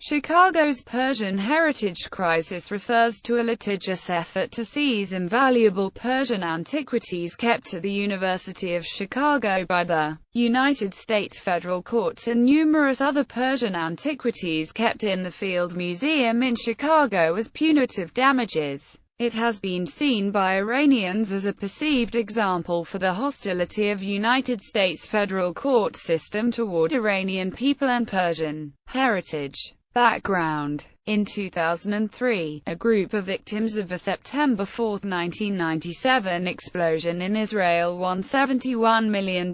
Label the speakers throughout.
Speaker 1: Chicago's Persian heritage crisis refers to a litigious effort to seize invaluable Persian antiquities kept at the University of Chicago by the United States federal courts and numerous other Persian antiquities kept in the Field Museum in Chicago as punitive damages. It has been seen by Iranians as a perceived example for the hostility of United States federal court system toward Iranian people and Persian heritage. Background: in 2003, a group of victims of a September 4, 1997 explosion in Israel won $71 million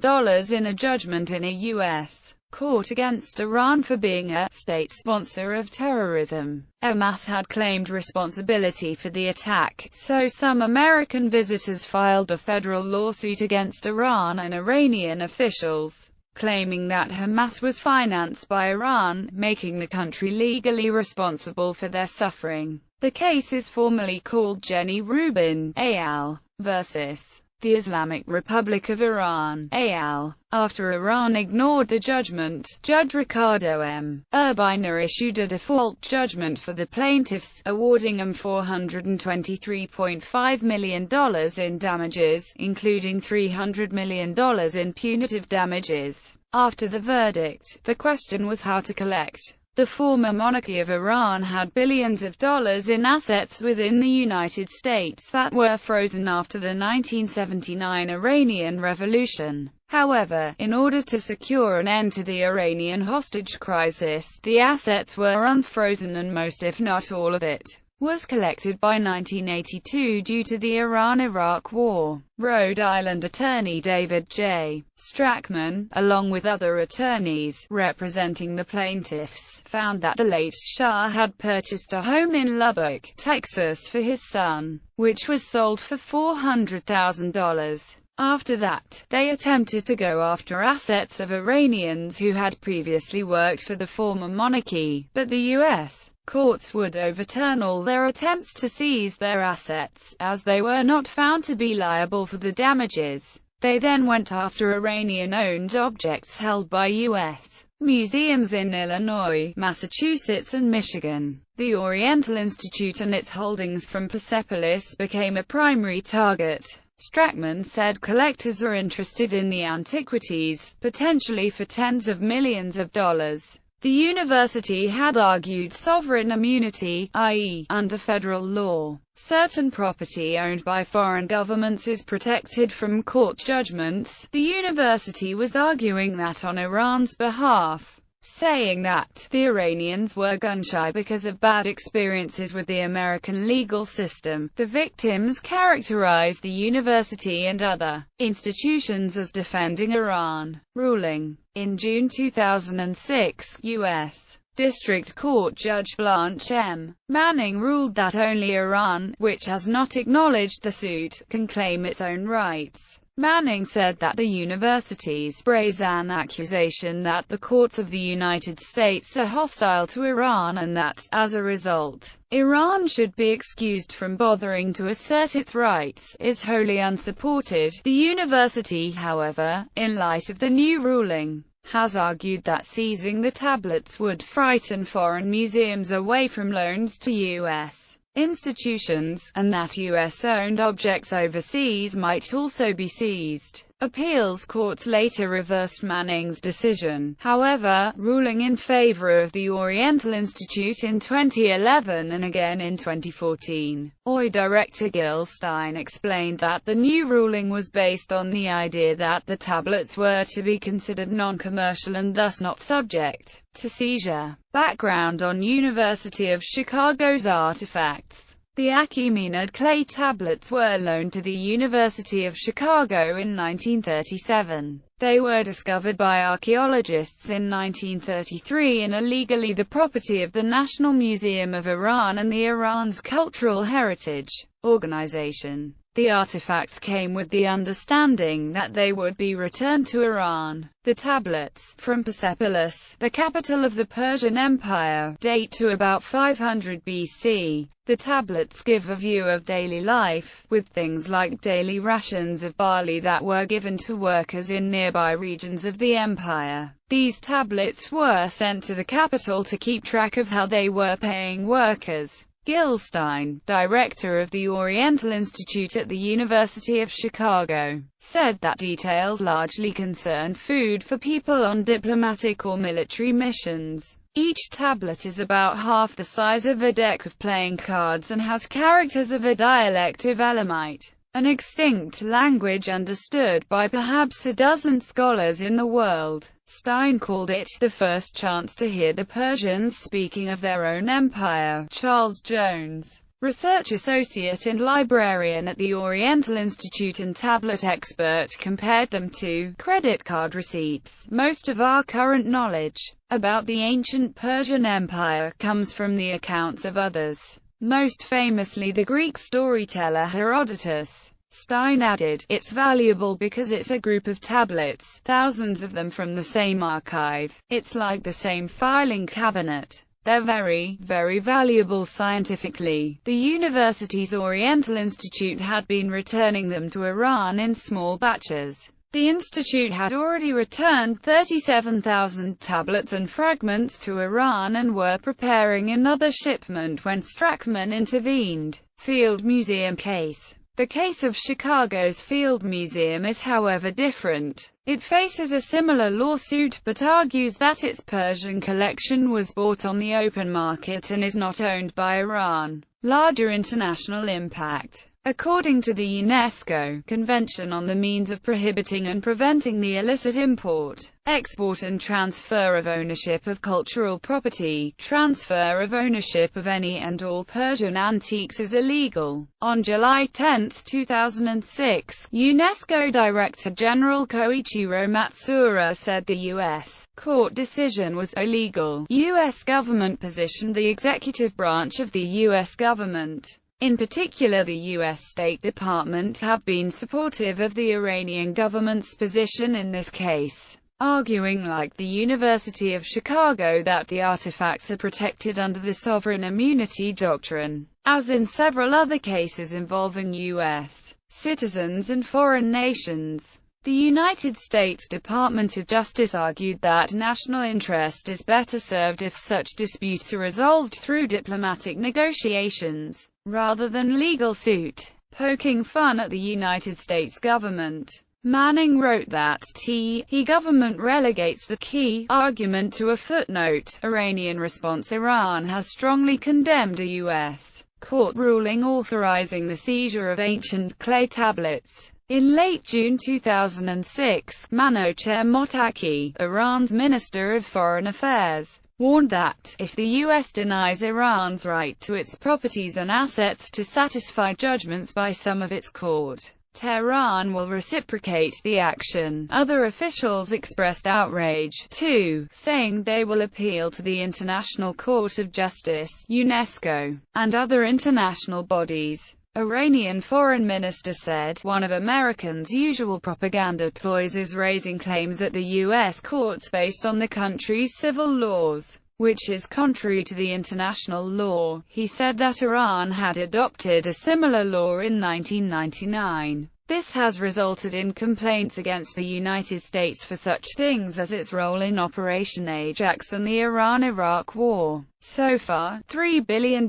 Speaker 1: in a judgment in a U.S. court against Iran for being a state sponsor of terrorism. Hamas had claimed responsibility for the attack, so some American visitors filed a federal lawsuit against Iran and Iranian officials, claiming that Hamas was financed by Iran, making the country legally responsible for their suffering. The case is formally called Jenny Rubin al. versus the Islamic Republic of Iran al. After Iran ignored the judgment, Judge Ricardo M. Urbina issued a default judgment for the plaintiffs, awarding them $423.5 million in damages, including $300 million in punitive damages. After the verdict, the question was how to collect. The former monarchy of Iran had billions of dollars in assets within the United States that were frozen after the 1979 Iranian Revolution. However, in order to secure an end to the Iranian hostage crisis, the assets were unfrozen and most, if not all of it, was collected by 1982 due to the Iran-Iraq War. Rhode Island attorney David J. Strachman, along with other attorneys representing the plaintiffs, found that the late Shah had purchased a home in Lubbock, Texas for his son, which was sold for $400,000. After that, they attempted to go after assets of Iranians who had previously worked for the former monarchy, but the U.S. courts would overturn all their attempts to seize their assets, as they were not found to be liable for the damages. They then went after Iranian-owned objects held by U.S. museums in Illinois, Massachusetts and Michigan. The Oriental Institute and its holdings from Persepolis became a primary target. Strachman said collectors are interested in the antiquities, potentially for tens of millions of dollars. The university had argued sovereign immunity, i.e., under federal law, certain property owned by foreign governments is protected from court judgments. The university was arguing that on Iran's behalf, saying that the Iranians were gun-shy because of bad experiences with the American legal system. The victims characterized the university and other institutions as defending Iran. Ruling: in June 2006, U.S. District Court Judge Blanche M. Manning ruled that only Iran, which has not acknowledged the suit, can claim its own rights. Manning said that the university's brazen accusation that the courts of the United States are hostile to Iran and that, as a result, Iran should be excused from bothering to assert its rights, is wholly unsupported. The university, however, in light of the new ruling, has argued that seizing the tablets would frighten foreign museums away from loans to U.S. institutions, and that U.S.-owned objects overseas might also be seized. Appeals courts later reversed Manning's decision, however, ruling in favor of the Oriental Institute in 2011 and again in 2014. OI director Gil Stein explained that the new ruling was based on the idea that the tablets were to be considered non-commercial and thus not subject to seizure. Background on University of Chicago's artifacts. The Achaemenid clay tablets were loaned to the University of Chicago in 1937. They were discovered by archaeologists in 1933 and are legally the property of the National Museum of Iran and the Iran's Cultural Heritage Organization. The artifacts came with the understanding that they would be returned to Iran. The tablets, from Persepolis, the capital of the Persian Empire, date to about 500 BC. The tablets give a view of daily life, with things like daily rations of barley that were given to workers in nearby regions of the empire. These tablets were sent to the capital to keep track of how they were paying workers. Gilstein, director of the Oriental Institute at the University of Chicago, said that details largely concerned food for people on diplomatic or military missions. Each tablet is about half the size of a deck of playing cards and has characters of a dialect of Elamite, an extinct language understood by perhaps a dozen scholars in the world. Stein called it the first chance to hear the Persians speaking of their own empire. Charles Jones, research associate and librarian at the Oriental Institute and tablet expert, compared them to credit card receipts. Most of our current knowledge about the ancient Persian Empire comes from the accounts of others, most famously the Greek storyteller Herodotus. Stein added, "It's valuable because it's a group of tablets, thousands of them from the same archive. It's like the same filing cabinet. They're very, very valuable scientifically." The university's Oriental Institute had been returning them to Iran in small batches. The institute had already returned 37,000 tablets and fragments to Iran and were preparing another shipment when Strachman intervened. Field Museum case. The case of Chicago's Field Museum is however different. It faces a similar lawsuit but argues that its Persian collection was bought on the open market and is not owned by Iran. Larger international impact. According to the UNESCO Convention on the Means of Prohibiting and Preventing the Illicit Import, Export and Transfer of Ownership of Cultural Property, transfer of ownership of any and all Persian antiques is illegal. On July 10, 2006, UNESCO Director General Koichiro Matsuura said the U.S. court decision was illegal. U.S. government positioned the executive branch of the U.S. government, in particular the U.S. State Department, have been supportive of the Iranian government's position in this case, arguing, like the University of Chicago, that the artifacts are protected under the sovereign immunity doctrine. As in several other cases involving U.S. citizens and foreign nations, the United States Department of Justice argued that national interest is better served if such disputes are resolved through diplomatic negotiations, rather than legal suit. Poking fun at the United States government, Manning wrote that the government relegates the key argument to a footnote. Iranian response: Iran has strongly condemned a U.S. court ruling authorizing the seizure of ancient clay tablets. In late June 2006, Manocher Mottaki, Iran's Minister of Foreign Affairs, warned that, if the U.S. denies Iran's right to its properties and assets to satisfy judgments by some of its court, Tehran will reciprocate the action. Other officials expressed outrage, too, saying they will appeal to the International Court of Justice, UNESCO, and other international bodies. Iranian Foreign Minister said, "One of Americans' usual propaganda ploys is raising claims at the U.S. courts based on the country's civil laws, which is contrary to the international law." He said that Iran had adopted a similar law in 1999. This has resulted in complaints against the United States for such things as its role in Operation Ajax and the Iran-Iraq War. So far, $3 billion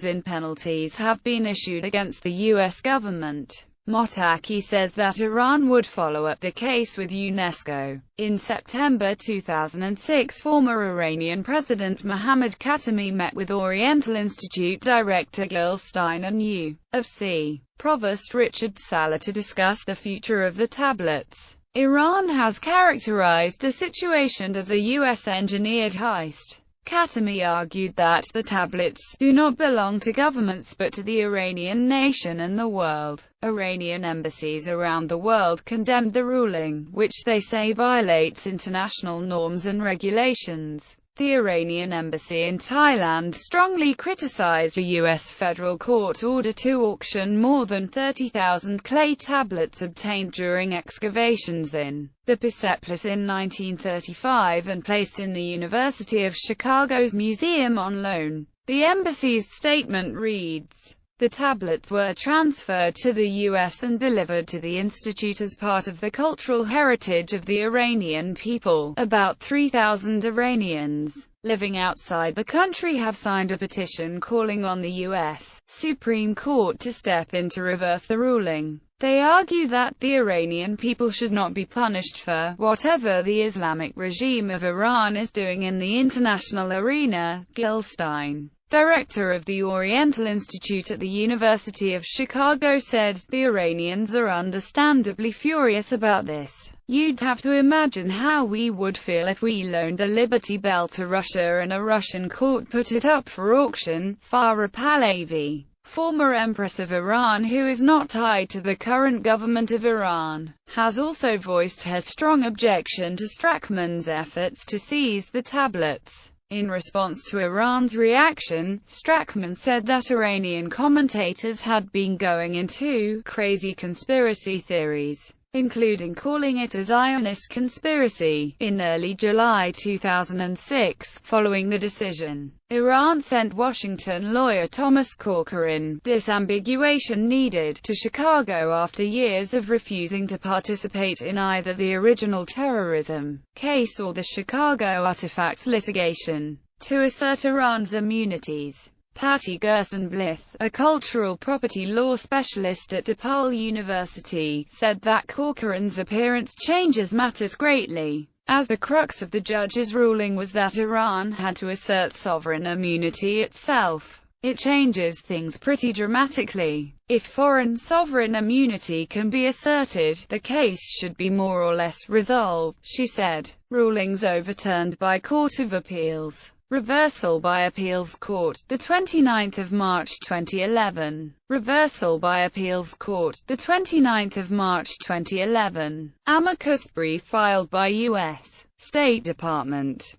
Speaker 1: in penalties have been issued against the U.S. government. Mottaki says that Iran would follow up the case with UNESCO. In September 2006, former Iranian President Mohammad Khatami met with Oriental Institute Director Gilstein and U.of.C. Provost Richard Saller to discuss the future of the tablets. Iran has characterized the situation as a U.S.-engineered heist. Khatami argued that the tablets do not belong to governments but to the Iranian nation and the world. Iranian embassies around the world condemned the ruling, which they say violates international norms and regulations. The Iranian embassy in Thailand strongly criticized a U.S. federal court order to auction more than 30,000 clay tablets obtained during excavations in the Persepolis in 1935 and placed in the University of Chicago's museum on loan. The embassy's statement reads, "The tablets were transferred to the U.S. and delivered to the Institute as part of the cultural heritage of the Iranian people. About 3,000 Iranians living outside the country have signed a petition calling on the U.S. Supreme Court to step in to reverse the ruling. They argue that the Iranian people should not be punished for whatever the Islamic regime of Iran is doing in the international arena." Gilstein, director of the Oriental Institute at the University of Chicago, said, "The Iranians are understandably furious about this. You'd have to imagine how we would feel if we loaned the Liberty Bell to Russia and a Russian court put it up for auction." Farah Pahlavi, former Empress of Iran who is not tied to the current government of Iran, has also voiced her strong objection to Strachan's efforts to seize the tablets. In response to Iran's reaction, Strachan said that Iranian commentators had been going into crazy conspiracy theories, including calling it a Zionist conspiracy. In early July 2006, following the decision, Iran sent Washington lawyer Thomas Corcoran disambiguation needed to Chicago after years of refusing to participate in either the original terrorism case or the Chicago artifacts litigation, to assert Iran's immunities. Patty Gerstenblith, a cultural property law specialist at DePaul University, said that Corcoran's appearance changes matters greatly, as the crux of the judge's ruling was that Iran had to assert sovereign immunity itself. It changes things pretty dramatically. If foreign sovereign immunity can be asserted, the case should be more or less resolved, she said. Rulings overturned by Court of Appeals. Reversal by Appeals Court, the 29th of March 2011. Reversal by Appeals Court, the 29th of March 2011. Amicus brief filed by U.S. State Department.